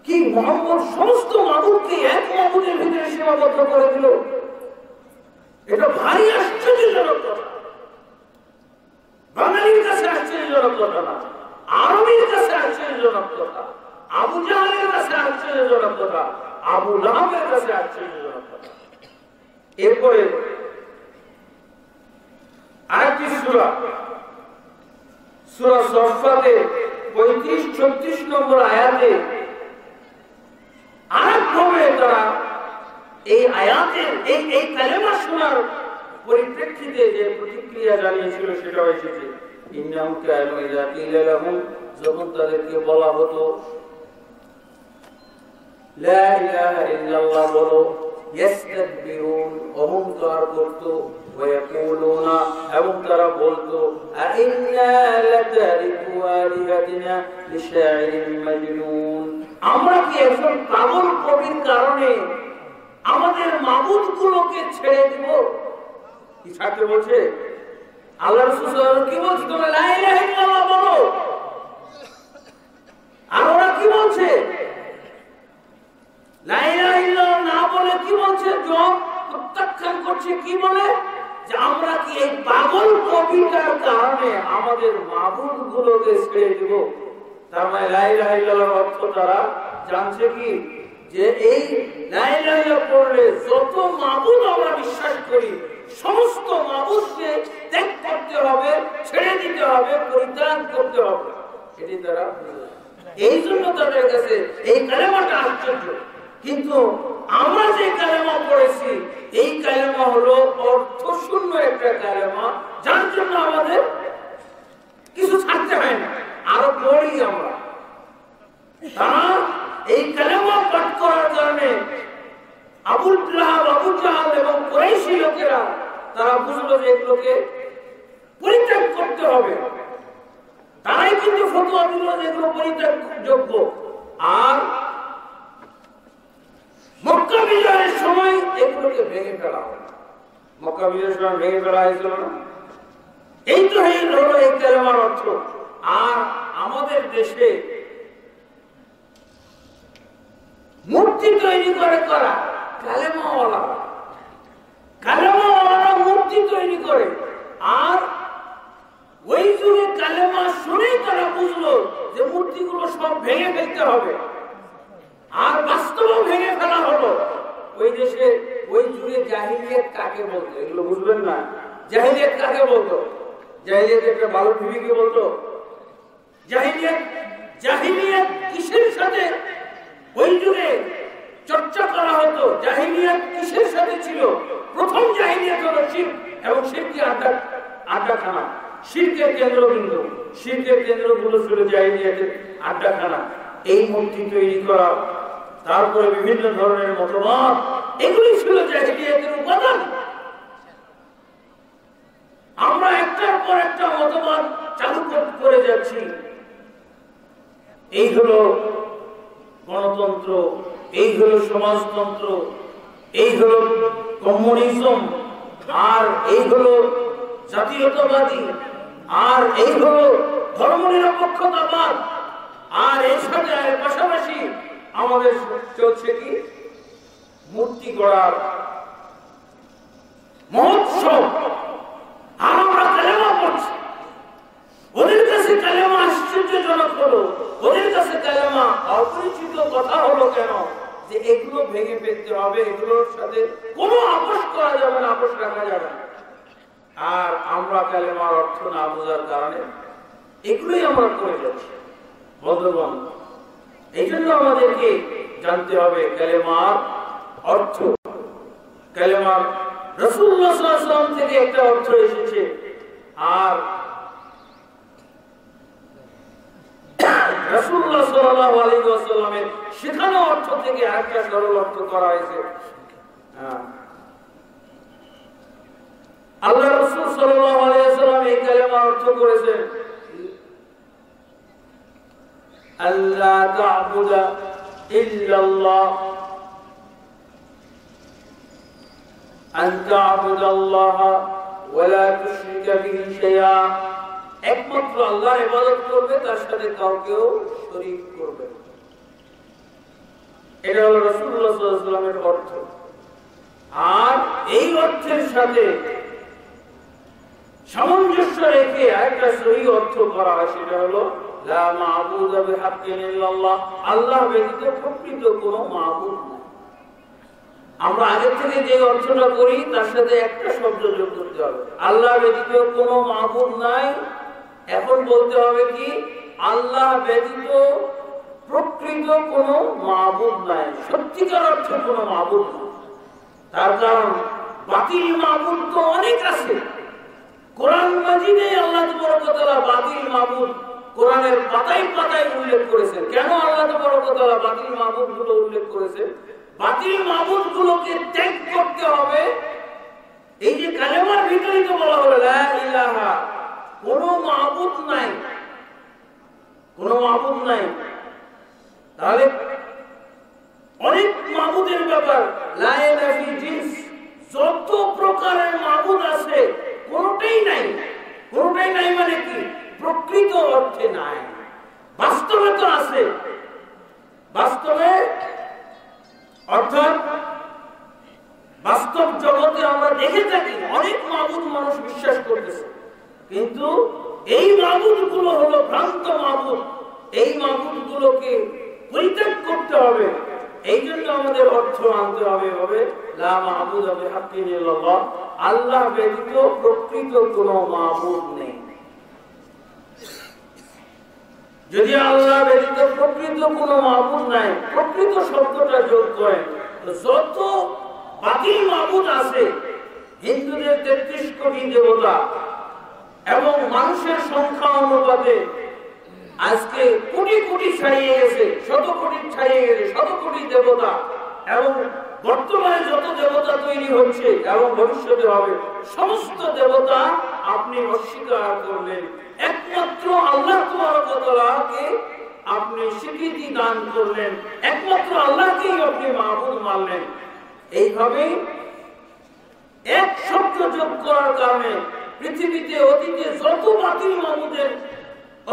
কি মুহাম্মদ সমস্ত মাবুদকে এক মাবুদের ভিতরে সীমাবদ্ধ করে দিল এটা ভারী আশ্চর্যজনক কথা বাঙালির কাছে আশ্চর্যজনক কথা না আরবের কাছে আশ্চর্যজনক কথা আবু জাহলের কাছে আশ্চর্যজনক কথা আবু লাহাবের কাছে আশ্চর্যজনক কথা এরপরে আরেকটি সূরা সূরা সফফাতের 35-36 নম্বর আয়াতে আরেকভাবে তারা এই আয়াতের এই কালেমা শোনার পরিপ্রেক্ষিতে যে প্রতিক্রিয়া জানিয়েছিল সেটা এসেছে ইন্নাহুম কানু ইযা কিলা লাহুম যখন তাদেরকে বলা হতো লা ইলাহা ইল্লাল্লাহ বলো ইস্তাকবিরুন অহংকার করত ওয়ায়াকুলুনা এবং তারা বলতো আইন্না লাতারিকু আলিহাতিনা লিশাইরিন মাজনুন আমরা কি একজন পাগল কবির কারণে আমাদের মাবুদগুলোকে ছেড়ে দিব কি ছাড়তে বলছে আল্লাহ রাসূল সাল্লাল্লাহু আলাইহি ওয়াসাল্লাম কি বলছে তোমরা লা ইলাহা ইল্লাল্লাহ বলো আর ওরা কি বলছে লা ইলাহা ইল্লাল্লাহ না বলে কি বলছে জবাব প্রত্যাখ্যান করছে কি বলে যে আমরা কি এই পাগল কবিতার কারণে আমাদের মাবুদগুলোকে ছেড়ে দিব তার মানে লা ইলাহা ইল্লাল্লাহর অর্থ তারা জানছে কি যে এই লা ইলাহা ইল্লাল্লাহ পড়লে যত মাবুদ আমরা বিশ্বাস করি সমস্ত মাবুদকে ত্যাগ করতে হবে ছেড়ে দিতে হবে পরিত্যাগ করতে হবে এটি তারা এই জন্য তাদের কাছে এই কালেমাটা আশ্চর্য কিন্তু আমরা যে কালেমা পড়েছি এই কালেমা হলো অর্থশূন্য একটা কালেমা যার জন্য আমাদের কিছু ছাড়তে হয় না আরো পড়ি আমরা তারা এই কালেমা পাঠ করার কারণে আবু লাহাব আবু জাহল এবং কুরাইশি লোকেরা তারা বুঝলো যে এগুলোকে পরিত্যাগ করতে হবে তারাই কিন্তু ফতোয়া দিল যে এগুলো পরিত্যাগ যোগ্য আর মক্কা বিজয়ের সময় এগুলোকে ভেঙে ফেলা হয় মক্কা বিজয়ের সময় ভেঙে ফেলা হয়েছিল না এই তো হলো এই কালেমার অর্থ আর আমাদের দেশে মূর্তি তৈরি করে করা কালেমাওয়ালারা মূর্তি তৈরি করে আর ওই যুগে কালেমা শুনেই তারা বুঝলো যে মূর্তিগুলো সব ভেঙে ফেলতে হবে আর বাস্তবে ভেঙে ফেলা হলো ওই দেশে ওই যুগে জাহিলিয়াত কাকে বলতো এগুলো বুঝবেন না জাহিলিয়াত কাকে বলতো জাহিলিয়াত একটা ভালো বিবিকে বলতো জাহিলিয়াত কিসের সাথে ওই যুগে চর্চা করা হতো জাহিলিয়াত কিসের সাথে ছিল প্রথম জাহিলিয়াত হলো শিরক এবং শিরকি আড্ডাখানা শিরকের কেন্দ্রবিন্দু শিরকের কেন্দ্রগুলো ছিল জাহিলিয়াতের আড্ডাখানা এই মূর্তি তৈরি করা তারপরে বিভিন্ন ধরনের মতবাদ এগুলি ছিল জাহিলিয়াতের উপাদান আমরা একটার পর একটা মতবাদ চালু করে যাচ্ছি এই হলো গণতন্ত্র এই হলো সমাজতন্ত্র এই হলো কমিউনিজম আর এই হলো জাতীয়তাবাদী আর এই হলো ধর্মনিরপেক্ষতাবাদ আর এর সাথে পাশাপাশি আমাদের চলছে কি মূর্তি গড়ার মহোৎসব আর আমরা কালেমা পড়ছি ওদের কাছে কালেমা আশ্চর্যজনক হলো ওদের কাছে কালেমা অপরিচিত কথা হলো কেন যে এগুলো ভেঙে ফেলতে হবে এগুলোর সাথে কোনো আপোষ করা যাবে না আপোষ রাখা যাবে না আর আমরা কালেমার অর্থ না বোঝার কারণে এগুলোই আমরা করে যাচ্ছি বন্ধুগণ। এই জন্য আমাদেরকে জানতে হবে কালেমার অর্থ। কালেমার রাসূলুল্লাহ সাল্লাল্লাহু আলাইহি ওয়াসাল্লাম থেকে একটা অর্থ এসেছে, আর রাসূলুল্লাহ সাল্লাল্লাহু আলাইহি ওয়াসাল্লামের শেখানো অর্থ থেকে আরেকটা সরল অর্থ করা হয়েছে। আল্লাহ রাসূল সাল্লাল্লাহু আলাইহি ওয়াসাল্লাম এই কালেমার অর্থ করেছেন আল্লাহ তা'বুদা ইল্লাল্লাহ, আন তা'বুদাল্লাহ ওয়া লা তুশরিকা বিহি শাইআ, একমাত্র আল্লাহর ইবাদত করবে, তার সাথে কাউকেও শরীক করবে। এটা হলো রাসূলুল্লাহ সাল্লাল্লাহু আলাইহি ওয়াসাল্লামের অর্থ। আর এই অর্থের সাথে সামঞ্জস্য রেখে আরেকটা সহি অর্থ করা হয়, সেটা হলো লা মা'বুদা বিহাক্কিন ইল্লাল্লাহ, আল্লাহ ব্যতীত প্রকৃত কোনো মাবুদ নেই। আমরা আগে থেকে যে অর্থটা করি তার সাথে একটা শব্দ যোগ করতে হবে, আল্লাহ ব্যতীত কোনো মাবুদ নাই। এখন বলতে হবে কি, আল্লাহ ব্যতীত প্রকৃত কোনো মাবুদ নাই, সত্যিকার অর্থে কোনো মাবুদ নাই। তার কারণ বাতিল মাবুদ তো অনেক আছে। কোরআন মাজিদে আল্লাহ তাবারক ওয়া তাআলা বাতিল মাবুদ কোরআনের পাতায় পাতায় উল্লেখ করেছেন। কেন আল্লাহ তাবারক ওয়া তাআলা বাতিল মাবুদগুলো উল্লেখ করেছেন? বাতিল মাবুদগুলোকে ত্যাগ করতে হবে। এই যে কালেমার ভিতরে তো বলা হলো লা ইলাহা, কোনো মাবুদ নাই, কোনো মাবুদ নাই। তাহলে অনেক মাবুদের ব্যাপার, লা ইলাহা ফি জিনস, যত প্রকারের মাবুদ আছে কোনটাই নাই। কোনটাই নাই মানে কি? প্রকৃত অর্থে নাই, বাস্তবে তো আছে। বাস্তবে অর্থাৎ বাস্তব জগতে আমরা দেখে থাকি অনেক মাবুদ মানুষ বিশ্বাস করতেছে, কিন্তু এই মাবুদগুলো হলো ভ্রান্ত মাবুদ। এই মাবুদগুলোকে পরিত্যাগ করতে হবে। এই জন্য আমাদের অর্থ আনতে হবে লা মা'বুদা বিহাক্কিন ইল্লাল্লাহ, আল্লাহ ব্যতীত প্রকৃত কোনো মাবুদ নেই। যদি আল্লাহ ব্যতীত প্রকৃত কোনো মাবুদ নাই, প্রকৃত শব্দটা যোগ করেন, যত বাতিল মাবুদ আছে, হিন্দুদের ৩৩ কোটি দেবতা এবং মানুষের সংখ্যা অনুপাতে আজকে কোটি কোটি ছাড়িয়ে গেছে, শত কোটি ছাড়িয়ে গেছে, শত কোটি দেবতা। এবং বর্তমানে যত দেবতা তৈরি হচ্ছে এবং ভবিষ্যতে হবে, সমস্ত দেবতা আপনি অস্বীকার করলেন, একমাত্র আল্লাহ তাবারক ওয়া তাআলাকে আপনি স্বীকৃতি দান করলেন, একমাত্র আল্লাহকেই আপনি মাবুদ মানলেন। এইভাবে এক শব্দ যোগ করার কারণে পৃথিবীতে অতীতে যত বাতিল মাবুদের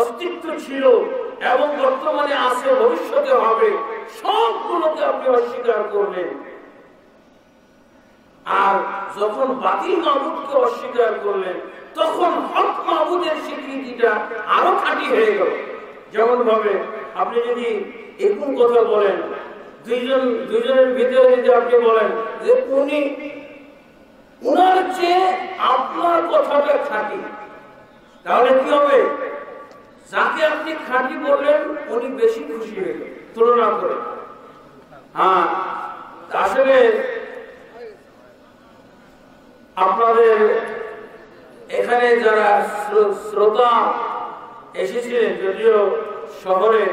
অস্তিত্ব ছিল এবং বর্তমানে আছে, ভবিষ্যতে হবে, সবগুলোকে আপনি অস্বীকার করলেন। আর যখন বাতিল মাবুদকে অস্বীকার করলেন, তখন হক মাবুদের স্বীকৃতিটা আরো খাঁটি হয়ে গেল। যেমন ভাবে আপনি যদি এরকম কথা বলেন, দুইজনের ভিতরে যদি আপনি বলেন যে উনার চেয়ে আপনার কথাটা খাঁটি, তাহলে কি হবে? যাকে আপনি খাঁটি বললেন উনি বেশি খুশি হইল তুলনা করে। হ্যাঁ, আসলে আপনাদের এখানে যারা শ্রোতা এসেছিলেন, যদিও শহরে,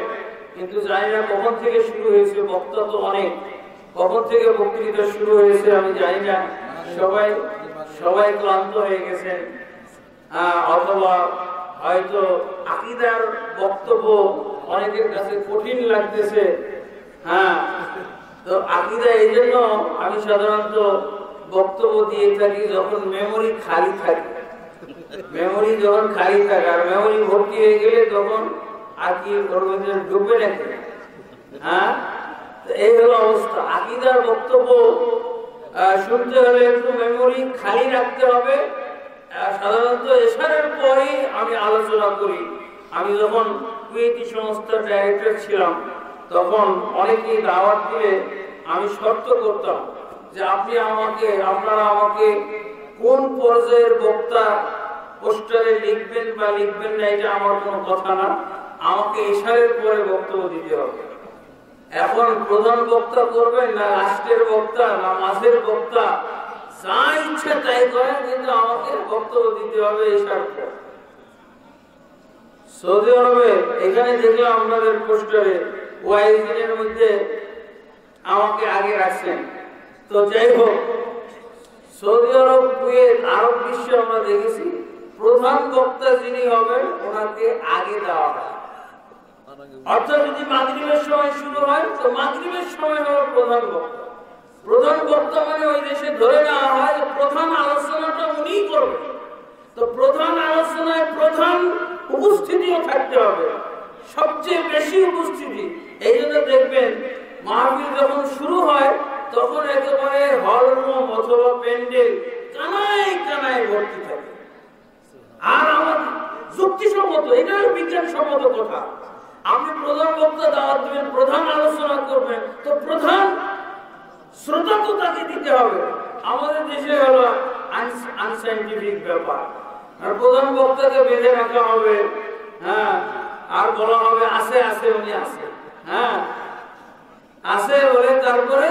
কিন্তু জানি না কখন থেকে শুরু হয়েছে, বক্তা তো অনেক, কখন থেকে বক্তৃতা শুরু হয়েছে আমি জানি না। সবাই ক্লান্ত হয়ে গেছেন, অথবা হয়তো আকীদার বক্তব্য অনেকের কাছে কঠিন লাগতেছে। হ্যাঁ, তো আকীদা, এই জন্য আমি সাধারণত বক্তব্য দিয়ে থাকি যখন মেমোরি খালি থাকে। মেমোরি যখন খালি থাকে, আর মেমোরি ভর্তি হয়ে গেলে তখন আর কি ওর মধ্যে ডুবে রাখে। হ্যাঁ, এই হলো অবস্থা। আকীদার বক্তব্য শুনতে হলে একটু মেমোরি খালি রাখতে হবে। সাধারণত এশারের পরেই আমি আলোচনা করি। আমি যখন কুয়েতি সংস্থার ডাইরেক্টর ছিলাম, তখন অনেকেই দাওয়াত দিলে আমি শর্ত করতাম যে আপনারা আমাকে কোন পর্যায়ের বক্তা পোস্টারে লিখবেন বা লিখবেন না এটা আমার কোনো কথা না, আমাকে ইশারের পরে বক্তব্য দিতে হবে। এখন প্রধান বক্তা করবেন না রাষ্ট্রের বক্তা না মাঝের বক্তা, যা ইচ্ছা তাই করেন, কিন্তু আমাকে বক্তব্য দিতে হবে ইশার পর। সৌদি আরবে এখানে দেখলাম আপনাদের পোস্টারে ওয়াইজের মধ্যে আমাকে আগে রাখছেন। তো যাই হোক, সৌদি আরব কুয়েত আরব বিশ্বে আমরা দেখেছি প্রধান বক্তা যিনি হবেন ওনাকে আগে দেওয়া হয়। অর্থাৎ যদি মাগরিবের সময় শুরু হয় তো মাগরিবের সময় হলো প্রধান বক্তা। প্রধান বক্তা মানে ওই দেশে ধরে নেওয়া হয় যে প্রধান আলোচনাটা উনিই করবেন। তো প্রধান আলোচনায় প্রধান উপস্থিতিও থাকতে হবে, সবচেয়ে বেশি উপস্থিতি। এই জন্য দেখবেন মাহফিল যখন শুরু হয় তখন একেবারে হল রুম অথবা প্যান্ডেল কানায় কানায় ভর্তি থাকে। আর আমার যুক্তিসম্মত, এটা বিজ্ঞানসম্মত কথা। আপনি প্রধান বক্তা দাওয়াত দিবেন, প্রধান আলোচনা করবেন, তো প্রধান শ্রোতা তো তাকে দিতে হবে। আমাদের দেশে হলো আনসাইন্টিফিক ব্যাপার, আর প্রধান বক্তাকে বেঁধে রাখা হবে, হ্যাঁ, আর বলা হবে আছে আছে উনি আছে, হ্যাঁ আছে বলে তারপরে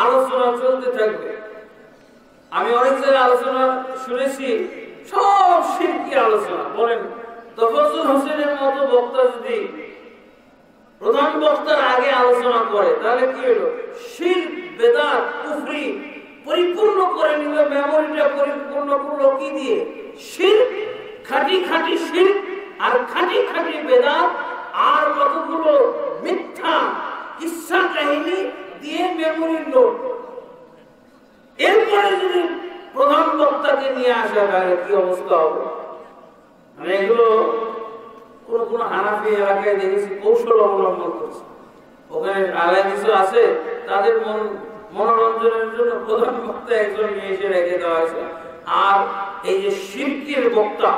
আলোচনা চলতে থাকবে। আমি অনেক জায়গায় আলোচনা শুনেছি, সব শিরকি আলোচনা। বলেন তফাজ্জুল হোসেনের মতো বক্তা যদি প্রধান বক্তার আগে আলোচনা করে তাহলে কি হলো? শিরক বেদাত কুফরি পরিপূর্ণ করে নিল। মেমোরিটা পরিপূর্ণ করলো কি দিয়ে? শিরক, খাঁটি খাঁটি শিরক আর খাঁটি খাঁটি বেদাত আর কতগুলো মিথ্যা কিসসা কাহিনী দিয়ে মেমোরি লোড। এরপরে যদি প্রধান বক্তাকে নিয়ে আসা তাহলে কি অবস্থা হবে? মানে এগুলো কোন কোন হানাফি এলাকায় দেখেছি কৌশল অবলম্বন করছে। ওখানে আলাদা কিছু আছে, তাদের মনোরঞ্জনের জন্য প্রধান বক্তা একজন নিয়ে এসে রেখে দেওয়া হয়েছে। আর এই যে শিরকের বক্তা,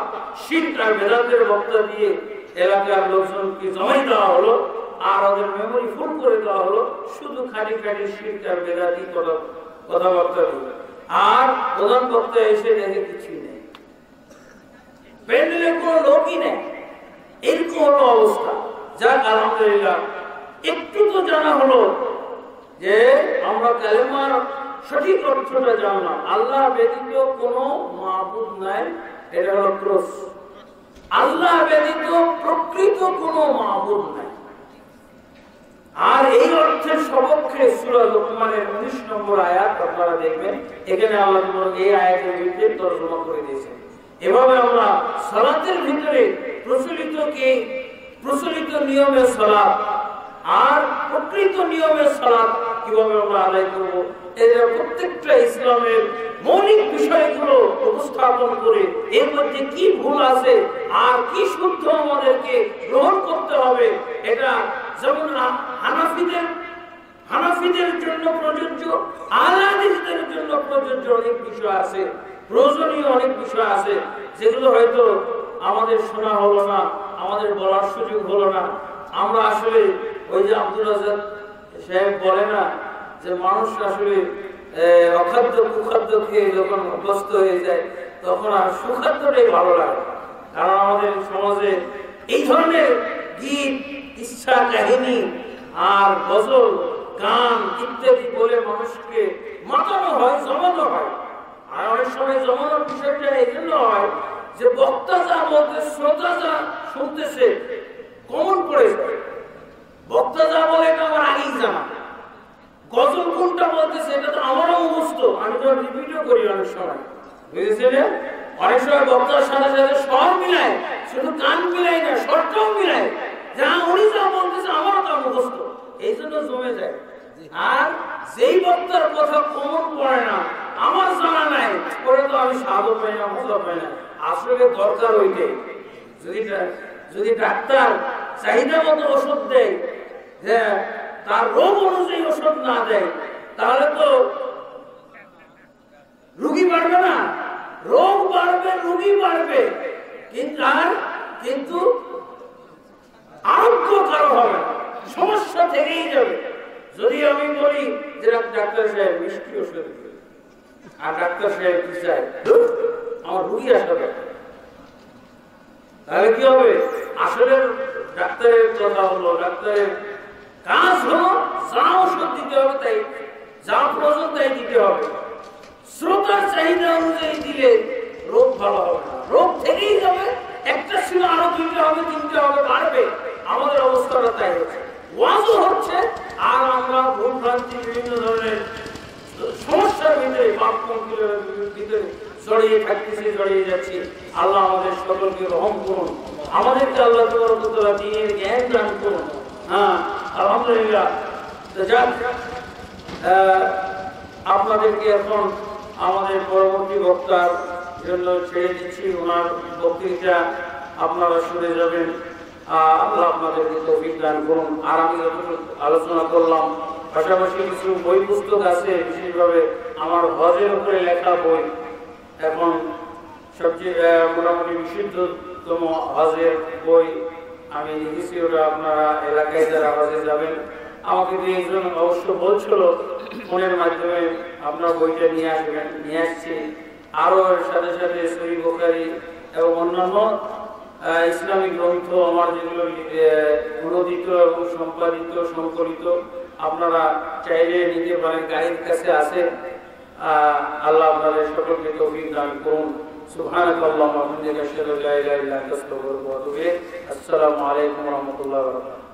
শিরক আর বেদাতের বক্তা দিয়ে এলাকার লোকজনকে জমাই দেওয়া হলো, আর ওদের মেমোরি ফুল করে দেওয়া হলো শুধু খাঁটি খাঁটি শিরক আর বেদাতি কথাবার্তা দিয়ে। আর প্রধান বক্তা এসে দেখে কিছুই নেই, প্যান্ডেলে কোনো লোকই নেই। এরকম হলো অবস্থা। যাক আলহামদুলিল্লাহ, একটু তো জানা হলো যে আমরা কালেমার সঠিক অর্থটা জানলাম। আল্লাহ ব্যতীত কোনো মাবুদ নাই, এটা হলো ক্রস। আল্লাহ ব্যতীত প্রকৃত কোনো মাবুদ নাই। আর এই অর্থের সপক্ষে সূরা লোকমানের 19 নম্বর আয়াত আপনারা দেখবেন, এখানে আল্লাহ এই আয়াতের ভিতরে তরজমা করে দিয়েছেন। এভাবে আমরা সালাতের ভিতরে প্রচলিত নিয়মে সালাত আর প্রকৃত নিয়মে সালাত কিভাবে আমরা আদায় করব, এর প্রত্যেকটা ইসলামের মৌলিক বিষয়গুলো উপস্থাপন করে এর মধ্যে কি ভুল আছে আর কি শুদ্ধ আমাদেরকে গ্রহণ করতে হবে, এটা যেমন হানাফিদের জন্য প্রযোজ্য, আহলাদিসদের জন্য প্রযোজ্য অনেক বিষয় আছে, প্রয়োজনীয় অনেক বিষয় আছে যেগুলো হয়তো আমাদের শোনা হলো না, আমাদের বলার সুযোগ হলো না। আমরা আসলে ওই যে আব্দুল রাজ্জাক সাহেব বলে না যে মানুষ আসলে অখাদ্য কুখাদ্য খেয়ে যখন অভ্যস্ত হয়ে যায় তখন আর সুখাদ্যটাই ভালো লাগে। কারণ আমাদের সমাজে এই ধরনের গীত, ইচ্ছা কাহিনী আর গজল, গান ইত্যাদি বলে মানুষকে মাতানো হয়, জমানো হয়। আর অনেক সময় জমানোর বিষয়টা এই জন্য হয় যে বক্তা যা বলতে শ্রোতা যা শুনতেছে কমন পড়ে যায়। বক্তা যা বলে এটা আমার আগেই জানা, গজল কোনটা বলতেছে এটা তো আমারও মুখস্থ, আমি তো রিপিটও করি অনেক সময়, বুঝেছিলেন? অনেক সময় বক্তার সাথে সাথে স্বর মিলায়, শুধু কান মিলাই না স্বরটাও মিলায়, যা উনি যা বলতেছে আমারও তা মুখস্থ, এই জন্য জমে যায়। আর যেই বক্তার কথা কমন পড়ে না, আমার জানা নাই, করে তো আমি স্বাদও পাই না, মজা পাই না। আসলে দরকার ওইটাই। যদি ডাক্তার চাহিদা মতো ওষুধ দেয়, যে তার রোগ অনুযায়ী ওষুধ না দেয়, তাহলে তো রোগী বাড়বে না, রোগ বাড়বে, রোগী বাড়বে, কিন্তু আরোগ্য কারো হবে না, সমস্যা থেকেই যাবে। যদি আমি বলি যে ডাক্তার সাহেব মিষ্টি ওষুধ, আর ডাক্তার সাহেব কি চাই আমার রুগী আসবে, তাহলে কি হবে? আসলে ডাক্তারের কথা হলো, ডাক্তারের কাজ হলো যা ওষুধ দিতে হবে তাই, যা প্রয়োজন তাই দিতে হবে। শ্রোতার চাহিদা অনুযায়ী দিলে রোগ ভালো হবে না, রোগ থেকেই যাবে। একটা ছিল আরো 2টা হবে, 3টা হবে, বাড়বে। আমাদের অবস্থাটা তাই হচ্ছে, ওয়াজও হচ্ছে আর আমরা ভুল ভ্রান্তি বিভিন্ন ধরনের সমস্যার ভিতরে, পাপকর্মের ভিতরে জড়িয়ে থাকতেছি, জড়িয়ে যাচ্ছি। আল্লাহ আমাদের সকলকে রহম করুন, আমাদেরকে আল্লাহ তাআলা দ্বীনের জ্ঞান দান করুন। হ্যাঁ, আলহামদুলিল্লাহ। আপনাদেরকে এখন আমাদের পরবর্তী বক্তার জন্য ছেড়ে দিচ্ছি। ওনার বক্তৃতা আপনারা শুনে যাবেন। আল্লাহ আপনাদেরকে তৌফিক দান করুন। আর আমি যতটুকু আলোচনা করলাম, পাশাপাশি কিছু বই পুস্তক আছে, বিশেষভাবে আমার হজের উপরে লেখা বই। এখন সবচেয়ে মোটামুটি বিশুদ্ধতম হজের বই আমি লিখেছি। ওটা আপনারা এলাকায় যারা হজে যাবেন, আমাকে একজন অবশ্য বলছিল ফোনের মাধ্যমে আপনার বইটা নিয়ে আসবেন, নিয়ে আসছি। আরও সাথে সাথে সহিহ বুখারী এবং অন্যান্য ইসলামিক গ্রন্থ আমার যেগুলো অনুদিত এবং সম্পাদিত সংকলিত আপনারা চাইলে নিতে পারেন, গাড়ির কাছে আছে। আল্লাহ আপনাদের সকলকে তৌফিক দান করুন। সুবহানাকাল্লাহুম্মা ওয়া বিহামদিকা আশহাদু আল্লা ইলাহা ইল্লা আনতা আস্তাগফিরুকা ওয়া আতুবু ইলাইক। আসসালামু আলাইকুম ওয়া রাহমাতুল্লাহি ওয়া বারাকাতুহু।